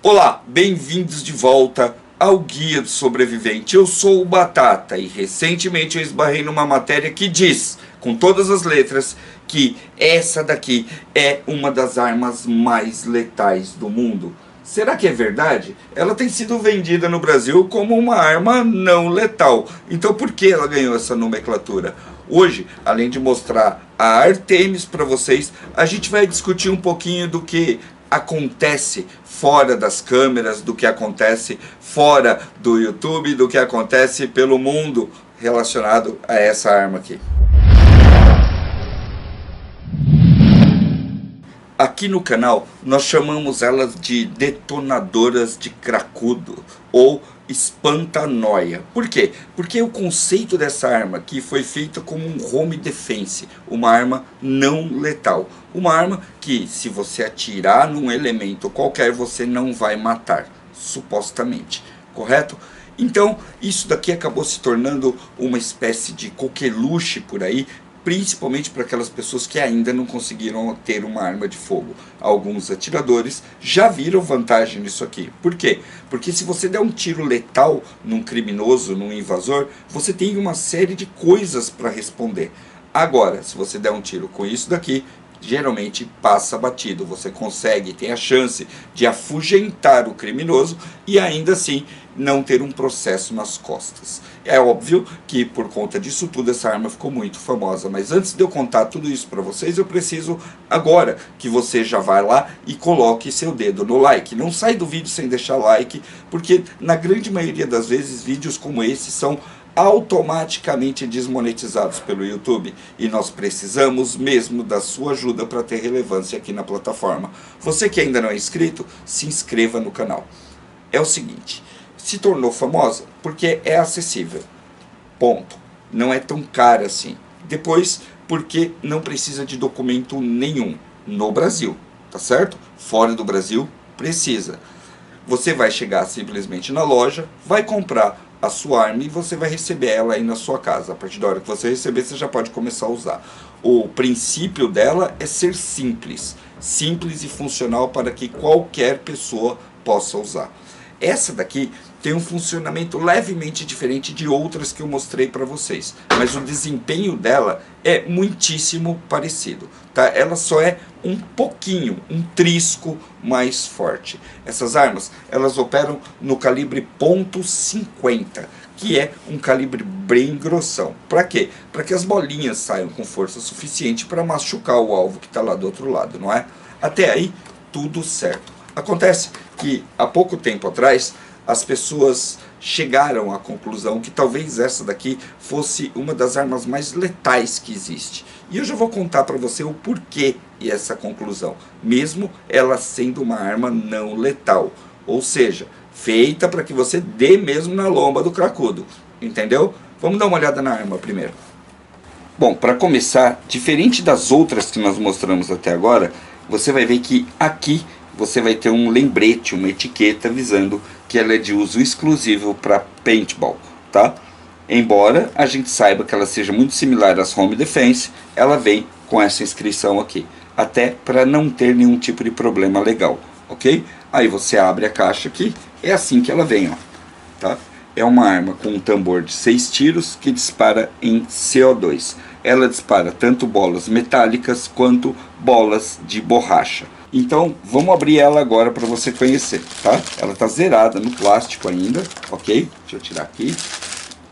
Olá, bem-vindos de volta ao Guia do Sobrevivente. Eu sou o Batata e recentemente eu esbarrei numa matéria que diz, com todas as letras, que essa daqui é uma das armas mais letais do mundo. Será que é verdade? Ela tem sido vendida no Brasil como uma arma não letal. Então por que ela ganhou essa nomenclatura? Hoje, além de mostrar a Artemis para vocês, a gente vai discutir um pouquinho do que acontece fora das câmeras, do que acontece fora do YouTube, do que acontece pelo mundo relacionado a essa arma aqui. Aqui no canal nós chamamos elas de detonadoras de cracudo ou espantanoia. Por quê? Porque o conceito dessa arma aqui foi feita como um home defense, uma arma não letal. Uma arma que, se você atirar num elemento qualquer, você não vai matar, supostamente, correto? Então, isso daqui acabou se tornando uma espécie de coqueluche por aí, principalmente para aquelas pessoas que ainda não conseguiram ter uma arma de fogo. Alguns atiradores já viram vantagem nisso aqui. Por quê? Porque se você der um tiro letal num criminoso, num invasor, você tem uma série de coisas para responder. Agora, se você der um tiro com isso daqui, geralmente passa batido. Você consegue, tem a chance de afugentar o criminoso e ainda assim não ter um processo nas costas. É óbvio que por conta disso tudo essa arma ficou muito famosa, mas antes de eu contar tudo isso para vocês, eu preciso agora que você já vai lá e coloque seu dedo no like. Não sai do vídeo sem deixar like, porque na grande maioria das vezes vídeos como esse são automaticamente desmonetizados pelo YouTube e nós precisamos mesmo da sua ajuda para ter relevância aqui na plataforma. Você que ainda não é inscrito, se inscreva no canal. É o seguinte, se tornou famosa porque é acessível, ponto, não é tão cara assim. Depois, porque não precisa de documento nenhum no Brasil, tá certo? Fora do Brasil, precisa. Você vai chegar simplesmente na loja, vai comprar a sua arma e você vai receber ela aí na sua casa. A partir da hora que você receber, você já pode começar a usar. O princípio dela é ser simples, simples e funcional para que qualquer pessoa possa usar. Essa daqui tem um funcionamento levemente diferente de outras que eu mostrei para vocês, mas o desempenho dela é muitíssimo parecido, tá? Ela só é um pouquinho, um trisco mais forte. Essas armas, elas operam no calibre .50, que é um calibre bem grossão. Para quê? Para que as bolinhas saiam com força suficiente para machucar o alvo que está lá do outro lado, não é? Até aí, tudo certo. Acontece que há pouco tempo atrás as pessoas chegaram à conclusão que talvez essa daqui fosse uma das armas mais letais que existe. E eu já vou contar para você o porquê e essa conclusão, mesmo ela sendo uma arma não letal, ou seja, feita para que você dê mesmo na lomba do cracudo, entendeu? Vamos dar uma olhada na arma primeiro. Bom, para começar, diferente das outras que nós mostramos até agora, você vai ver que aqui você vai ter um lembrete, uma etiqueta avisando que ela é de uso exclusivo para paintball, tá? Embora a gente saiba que ela seja muito similar às Home Defense, ela vem com essa inscrição aqui, até para não ter nenhum tipo de problema legal, ok? Aí você abre a caixa aqui, é assim que ela vem, ó, tá? É uma arma com um tambor de 6 tiros que dispara em CO2. Ela dispara tanto bolas metálicas quanto bolas de borracha. Então, vamos abrir ela agora para você conhecer, tá? Ela tá zerada no plástico ainda, ok? Deixa eu tirar aqui,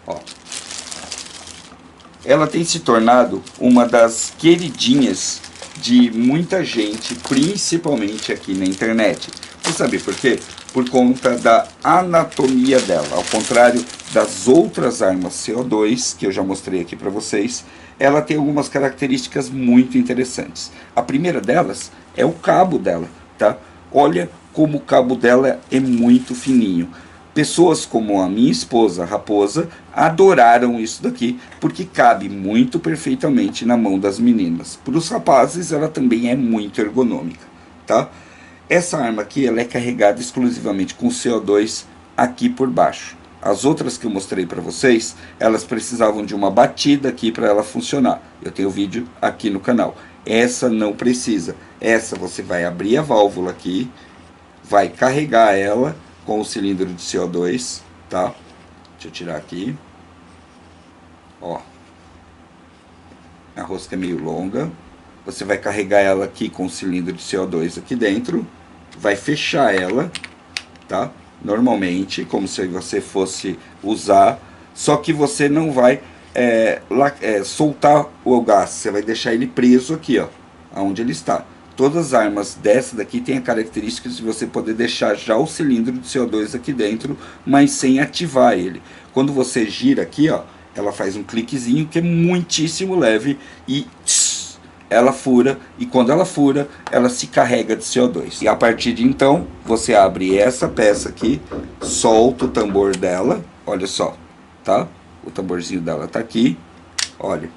ó. Ela tem se tornado uma das queridinhas de muita gente, principalmente aqui na internet. Você sabe por quê? Por conta da anatomia dela. Ao contrário das outras armas CO2, que eu já mostrei aqui para vocês, ela tem algumas características muito interessantes. A primeira delas é o cabo dela, tá? Olha como o cabo dela é muito fininho. Pessoas como a minha esposa, Raposa, adoraram isso daqui, porque cabe muito perfeitamente na mão das meninas. Para os rapazes, ela também é muito ergonômica, tá? Essa arma aqui, ela é carregada exclusivamente com CO2 aqui por baixo. As outras que eu mostrei para vocês, elas precisavam de uma batida aqui para ela funcionar. Eu tenho vídeo aqui no canal. Essa não precisa. Essa você vai abrir a válvula aqui, vai carregar ela com o cilindro de CO2, tá? Deixa eu tirar aqui. Ó, a rosca é meio longa. Você vai carregar ela aqui com o cilindro de CO2 aqui dentro, vai fechar ela, tá? Normalmente, como se você fosse usar, só que você não vai soltar o gás, você vai deixar ele preso aqui, ó, onde ele está. Todas as armas dessa daqui tem a característica de você poder deixar já o cilindro de CO2 aqui dentro, mas sem ativar ele. Quando você gira aqui, ó, ela faz um cliquezinho que é muitíssimo leve e ela fura, e quando ela fura, ela se carrega de CO2. E a partir de então, você abre essa peça aqui, solta o tambor dela, olha só, tá? O tamborzinho dela tá aqui, olha.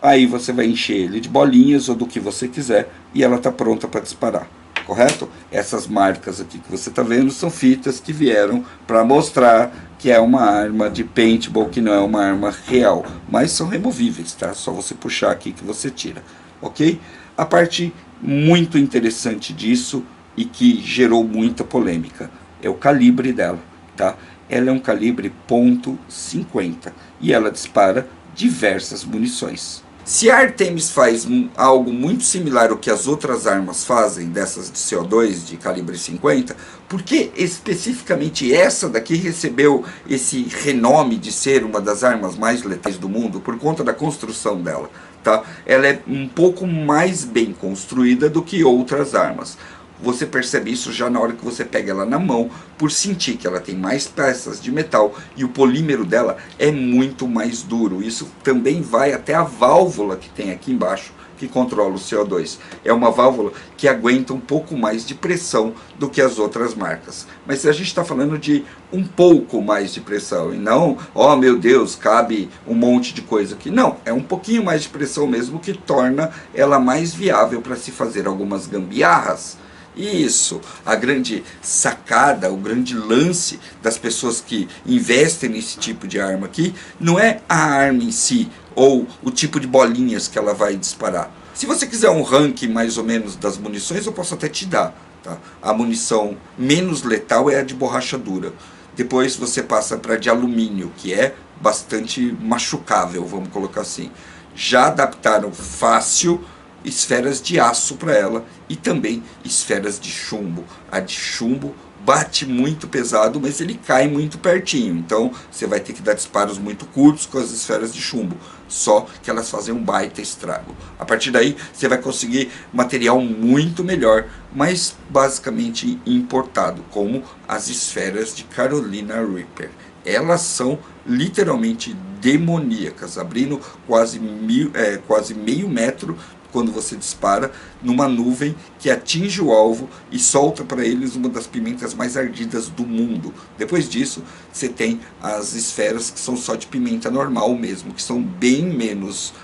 Aí você vai encher ele de bolinhas ou do que você quiser e ela tá pronta para disparar, correto? Essas marcas aqui que você tá vendo são fitas que vieram para mostrar que é uma arma de paintball, que não é uma arma real, mas são removíveis, tá? Só você puxar aqui que você tira, ok? A parte muito interessante disso e que gerou muita polêmica é o calibre dela, tá? Ela é um calibre .50 e ela dispara diversas munições. Se a Artemis faz algo muito similar ao que as outras armas fazem, dessas de CO2 de calibre 50, por que especificamente essa daqui recebeu esse renome de ser uma das armas mais letais do mundo? Por conta da construção dela, tá? Ela é um pouco mais bem construída do que outras armas. Você percebe isso já na hora que você pega ela na mão, por sentir que ela tem mais peças de metal e o polímero dela é muito mais duro. Isso também vai até a válvula que tem aqui embaixo, que controla o CO2. É uma válvula que aguenta um pouco mais de pressão do que as outras marcas. Mas a gente está falando de um pouco mais de pressão, e não, oh meu Deus, cabe um monte de coisa aqui. Não, é um pouquinho mais de pressão mesmo, que torna ela mais viável para se fazer algumas gambiarras. Isso, a grande sacada, o grande lance das pessoas que investem nesse tipo de arma aqui, não é a arma em si, ou o tipo de bolinhas que ela vai disparar. Se você quiser um ranking mais ou menos das munições, eu posso até te dar, tá? A munição menos letal é a de borracha dura. Depois você passa para a de alumínio, que é bastante machucável, vamos colocar assim. Já adaptaram fácil esferas de aço para ela e também esferas de chumbo. A de chumbo bate muito pesado, mas ele cai muito pertinho, então você vai ter que dar disparos muito curtos com as esferas de chumbo, só que elas fazem um baita estrago. A partir daí você vai conseguir material muito melhor, mas basicamente importado, como as esferas de Carolina Reaper. Elas são literalmente demoníacas, abrindo quase meio metro quando você dispara, numa nuvem que atinge o alvo e solta para eles uma das pimentas mais ardidas do mundo. Depois disso, você tem as esferas que são só de pimenta normal mesmo, que são bem menos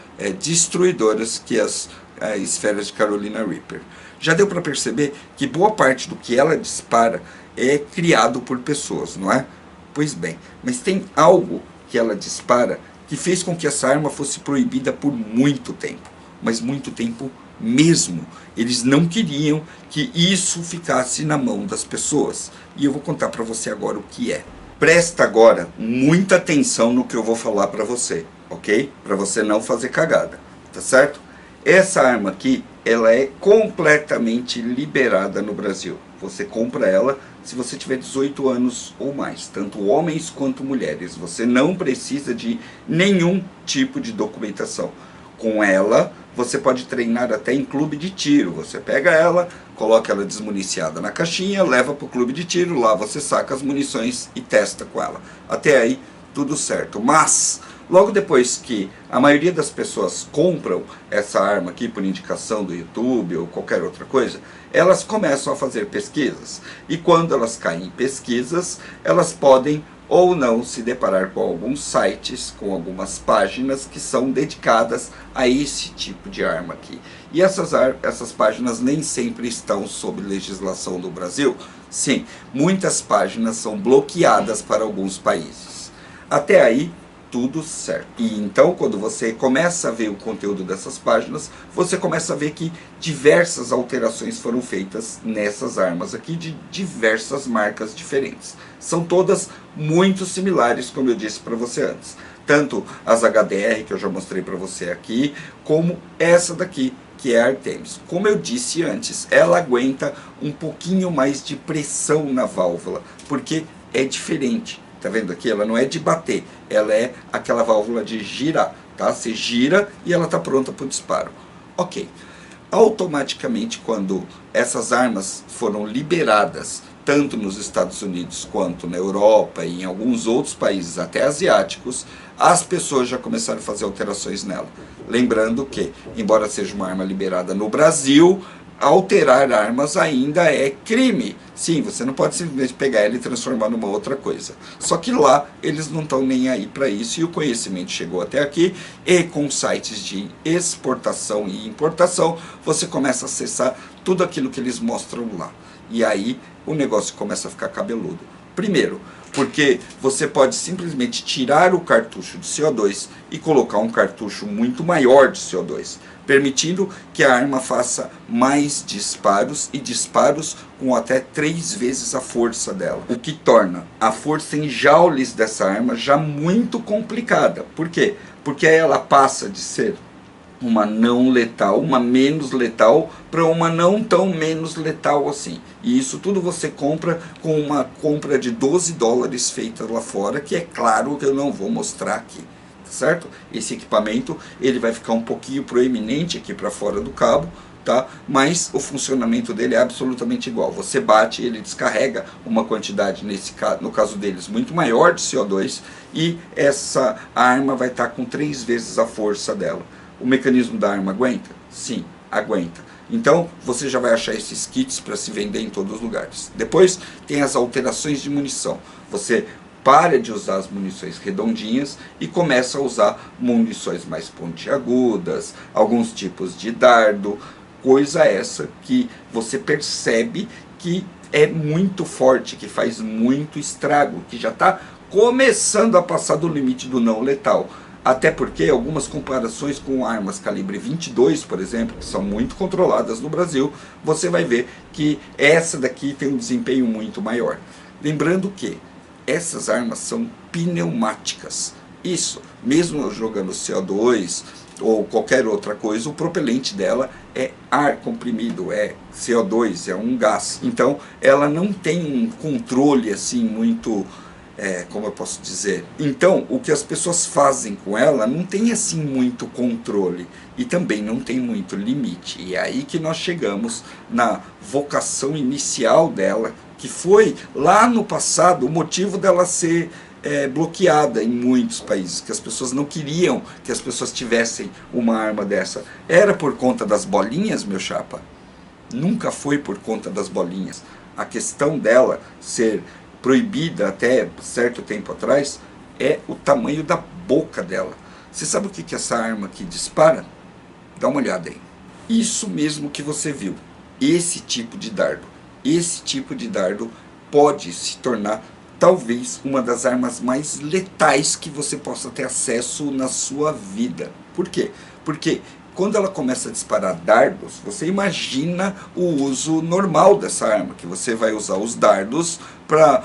destruidoras que as esferas de Carolina Reaper. Já deu para perceber que boa parte do que ela dispara é criado por pessoas, não é? Pois bem, mas tem algo que ela dispara que fez com que essa arma fosse proibida por muito tempo. Mas muito tempo mesmo. Eles não queriam que isso ficasse na mão das pessoas. E eu vou contar para você agora o que é. Presta agora muita atenção no que eu vou falar para você, ok? Para você não fazer cagada, tá certo? Essa arma aqui, ela é completamente liberada no Brasil. Você compra ela se você tiver 18 anos ou mais, tanto homens quanto mulheres. Você não precisa de nenhum tipo de documentação. Com ela, você pode treinar até em clube de tiro. Você pega ela, coloca ela desmuniciada na caixinha, leva para o clube de tiro, lá você saca as munições e testa com ela. Até aí, tudo certo. Mas, logo depois que a maioria das pessoas compram essa arma aqui por indicação do YouTube ou qualquer outra coisa, elas começam a fazer pesquisas. E quando elas caem em pesquisas, elas podem ou não se deparar com alguns sites, com algumas páginas que são dedicadas a esse tipo de arma aqui. E essas páginas nem sempre estão sob legislação do Brasil. Sim, muitas páginas são bloqueadas para alguns países. Até aí, tudo certo. E então, quando você começa a ver o conteúdo dessas páginas, você começa a ver que diversas alterações foram feitas nessas armas aqui, de diversas marcas diferentes. São todas muito similares, como eu disse para você antes. Tanto as HDR, que eu já mostrei para você aqui, como essa daqui, que é a Artemis. Como eu disse antes, ela aguenta um pouquinho mais de pressão na válvula, porque é diferente. Tá vendo aqui? Ela não é de bater, ela é aquela válvula de girar, tá? Você gira e ela está pronta para o disparo. Ok. Automaticamente, quando essas armas foram liberadas, tanto nos Estados Unidos quanto na Europa e em alguns outros países, até asiáticos, as pessoas já começaram a fazer alterações nela. Lembrando que, embora seja uma arma liberada no Brasil, alterar armas ainda é crime. Sim, você não pode simplesmente pegar ela e transformar numa outra coisa. Só que lá eles não estão nem aí para isso, e o conhecimento chegou até aqui, e com sites de exportação e importação, você começa a acessar tudo aquilo que eles mostram lá. E aí o negócio começa a ficar cabeludo. Primeiro, porque você pode simplesmente tirar o cartucho de CO2 e colocar um cartucho muito maior de CO2, permitindo que a arma faça mais disparos, e disparos com até 3 vezes a força dela, o que torna a força em joules dessa arma já muito complicada. Por quê? Porque ela passa de ser uma não letal, uma menos letal, para uma não tão menos letal assim. E isso tudo você compra com uma compra de $12 feita lá fora, que é claro que eu não vou mostrar aqui, certo? Esse equipamento ele vai ficar um pouquinho proeminente aqui para fora do cabo, tá? Mas o funcionamento dele é absolutamente igual. Você bate, ele descarrega uma quantidade, no caso deles, muito maior de CO2, e essa arma vai estar com 3 vezes a força dela. O mecanismo da arma aguenta? Sim, aguenta. Então você já vai achar esses kits para se vender em todos os lugares. Depois tem as alterações de munição. Você para de usar as munições redondinhas e começa a usar munições mais pontiagudas, alguns tipos de dardo, coisa essa que você percebe que é muito forte, que faz muito estrago, que já está começando a passar do limite do não letal. Até porque algumas comparações com armas calibre 22, por exemplo, que são muito controladas no Brasil, você vai ver que essa daqui tem um desempenho muito maior. Lembrando que essas armas são pneumáticas. Isso, mesmo jogando CO2 ou qualquer outra coisa, o propelente dela é ar comprimido, é CO2, é um gás. Então ela não tem um controle assim muito... como eu posso dizer? Então, o que as pessoas fazem com ela não tem assim muito controle, e também não tem muito limite. E é aí que nós chegamos na vocação inicial dela, que foi lá no passado o motivo dela ser bloqueada em muitos países, que as pessoas não queriam que as pessoas tivessem uma arma dessa. Era por conta das bolinhas, meu chapa? Nunca foi por conta das bolinhas. A questão dela ser proibida até certo tempo atrás é o tamanho da boca dela. Você sabe o que essa arma aqui dispara? Dá uma olhada aí. Isso mesmo que você viu, esse tipo de dardo pode se tornar talvez uma das armas mais letais que você possa ter acesso na sua vida. Por quê? Porque quando ela começa a disparar dardos, você imagina o uso normal dessa arma, que você vai usar os dardos para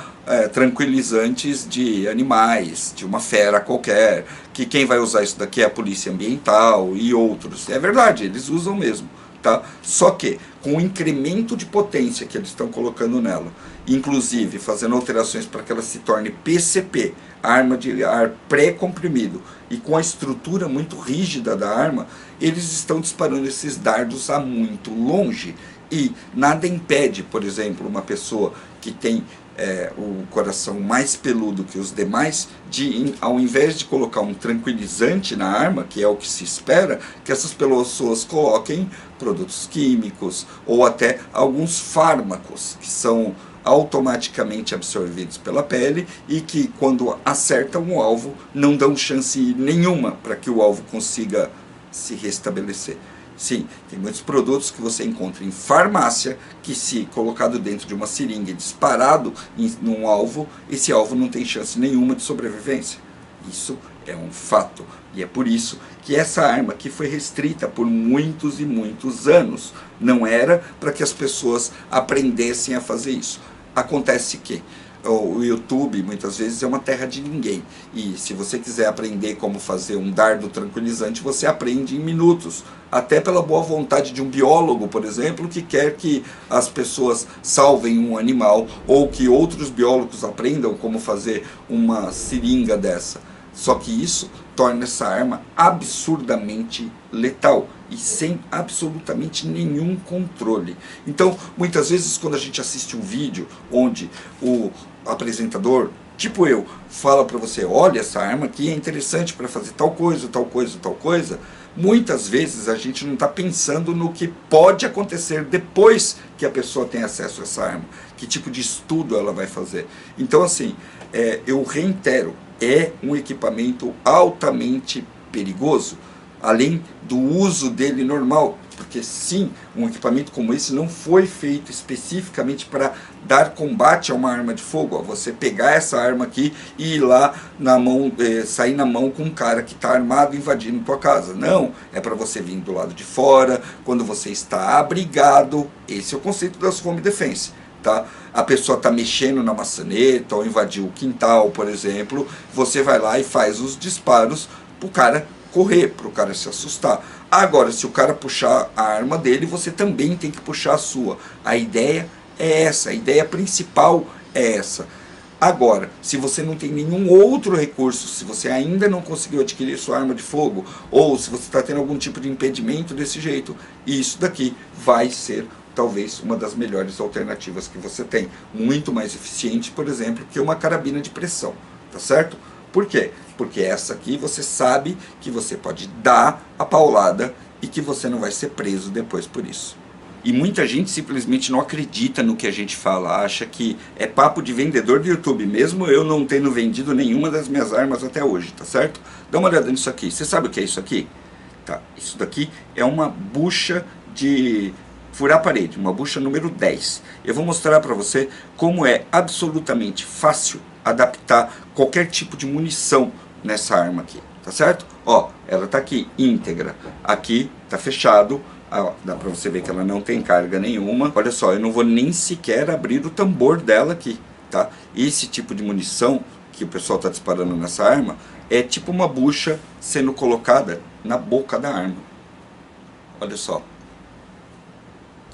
tranquilizantes de animais, de uma fera qualquer, que quem vai usar isso daqui é a polícia ambiental e outros. É verdade, eles usam mesmo, tá? Só que com o incremento de potência que eles estão colocando nela, inclusive fazendo alterações para que ela se torne PCP, arma de ar pré-comprimido, e com a estrutura muito rígida da arma, eles estão disparando esses dardos a muito longe, e nada impede, por exemplo, uma pessoa que tem o coração mais peludo que os demais, de, ao invés de colocar um tranquilizante na arma, que é o que se espera, que essas pessoas coloquem produtos químicos ou até alguns fármacos que são automaticamente absorvidos pela pele e que, quando acertam o alvo, não dão chance nenhuma para que o alvo consiga se restabelecer. Sim, tem muitos produtos que você encontra em farmácia que, se colocado dentro de uma seringa e disparado num alvo, esse alvo não tem chance nenhuma de sobrevivência. Isso é um fato. E é por isso que essa arma aqui foi restrita por muitos e muitos anos. Não era para que as pessoas aprendessem a fazer isso. Acontece que o YouTube muitas vezes é uma terra de ninguém, e se você quiser aprender como fazer um dardo tranquilizante, você aprende em minutos, até pela boa vontade de um biólogo, por exemplo, que quer que as pessoas salvem um animal, ou que outros biólogos aprendam como fazer uma seringa dessa. Só que isso torna essa arma absurdamente letal e sem absolutamente nenhum controle. Então, muitas vezes, quando a gente assiste um vídeo onde o apresentador, tipo eu, fala para você: olha, essa arma aqui é interessante para fazer tal coisa, tal coisa, tal coisa, muitas vezes a gente não está pensando no que pode acontecer depois que a pessoa tem acesso a essa arma, que tipo de estudo ela vai fazer. Então, assim, eu reitero, é um equipamento altamente perigoso, além do uso dele normal, porque sim, um equipamento como esse não foi feito especificamente para dar combate a uma arma de fogo, você pegar essa arma aqui e ir lá na mão, sair na mão com um cara que está armado invadindo tua casa. Não, é para você vir do lado de fora, quando você está abrigado. Esse é o conceito das home defense. Tá? A pessoa está mexendo na maçaneta ou invadiu o quintal, por exemplo, você vai lá e faz os disparos para o cara correr, para o cara se assustar. Agora, se o cara puxar a arma dele, você também tem que puxar a sua. A ideia é essa, a ideia principal é essa. Agora, se você não tem nenhum outro recurso, se você ainda não conseguiu adquirir sua arma de fogo, ou se você está tendo algum tipo de impedimento desse jeito, isso daqui vai ser talvez uma das melhores alternativas que você tem. Muito mais eficiente, por exemplo, que uma carabina de pressão, tá certo? Por quê? Porque essa aqui você sabe que você pode dar a paulada e que você não vai ser preso depois por isso. E muita gente simplesmente não acredita no que a gente fala, acha que é papo de vendedor do YouTube, mesmo eu não tendo vendido nenhuma das minhas armas até hoje, tá certo? Dá uma olhada nisso aqui. Você sabe o que é isso aqui? Tá, isso daqui é uma bucha de furar a parede, uma bucha número 10. Eu vou mostrar para você como é absolutamente fácil adaptar qualquer tipo de munição nessa arma aqui, tá certo? Ó, ela tá aqui íntegra, aqui tá fechado, ó, dá para você ver que ela não tem carga nenhuma. Olha só, eu não vou nem sequer abrir o tambor dela aqui, tá? Esse tipo de munição que o pessoal tá disparando nessa arma é tipo uma bucha sendo colocada na boca da arma. Olha só.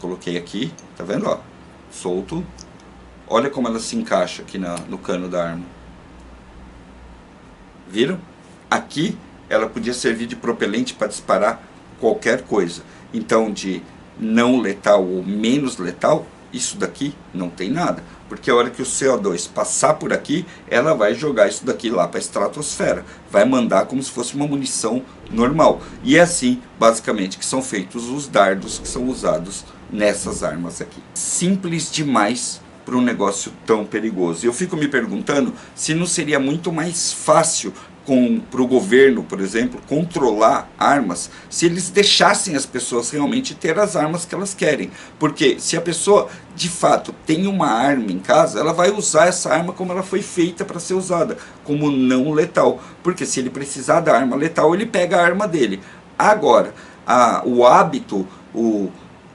Coloquei aqui, tá vendo, ó, solto. Olha como ela se encaixa aqui no cano da arma. Viram? Aqui ela podia servir de propelente para disparar qualquer coisa. Então, de não letal ou menos letal, isso daqui não tem nada. Porque a hora que o CO2 passar por aqui, ela vai jogar isso daqui lá para a estratosfera. Vai mandar como se fosse uma munição normal. E é assim, basicamente, que são feitos os dardos que são usados nessas armas aqui. Simples demais para um negócio tão perigoso. Eu fico me perguntando se não seria muito mais fácil para o governo, por exemplo, controlar armas, se eles deixassem as pessoas realmente ter as armas que elas querem. Porque se a pessoa, de fato, tem uma arma em casa, ela vai usar essa arma como ela foi feita para ser usada, como não letal. Porque se ele precisar da arma letal, ele pega a arma dele. Agora, o hábito,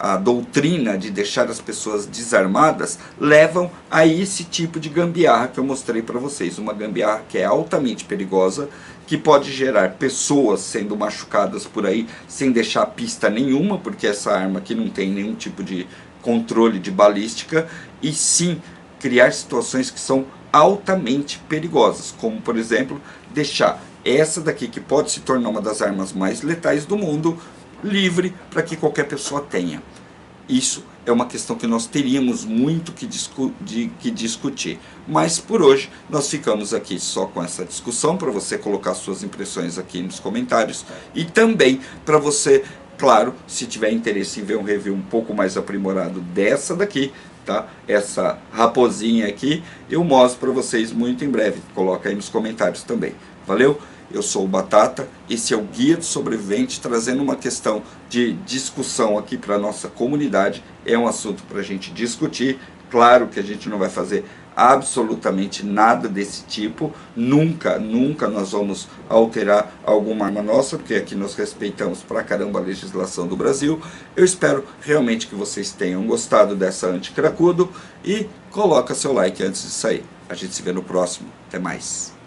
a doutrina de deixar as pessoas desarmadas levam a esse tipo de gambiarra que eu mostrei para vocês. Uma gambiarra que é altamente perigosa, que pode gerar pessoas sendo machucadas por aí sem deixar pista nenhuma, porque essa arma aqui não tem nenhum tipo de controle de balística, e sim criar situações que são altamente perigosas, como por exemplo deixar essa daqui, que pode se tornar uma das armas mais letais do mundo, livre para que qualquer pessoa tenha. Isso é uma questão que nós teríamos muito que discutir. Mas por hoje nós ficamos aqui só com essa discussão, para você colocar suas impressões aqui nos comentários. E também para você, claro, se tiver interesse em ver um review um pouco mais aprimorado dessa daqui, tá? Essa raposinha aqui, eu mostro para vocês muito em breve. Coloca aí nos comentários também. Valeu? Eu sou o Batata, esse é o Guia do Sobrevivente, trazendo uma questão de discussão aqui para a nossa comunidade. É um assunto para a gente discutir. Claro que a gente não vai fazer absolutamente nada desse tipo, nunca nós vamos alterar alguma arma nossa, porque aqui nós respeitamos pra caramba a legislação do Brasil. Eu espero realmente que vocês tenham gostado dessa anti-cracudo e coloca seu like antes de sair. A gente se vê no próximo. Até mais.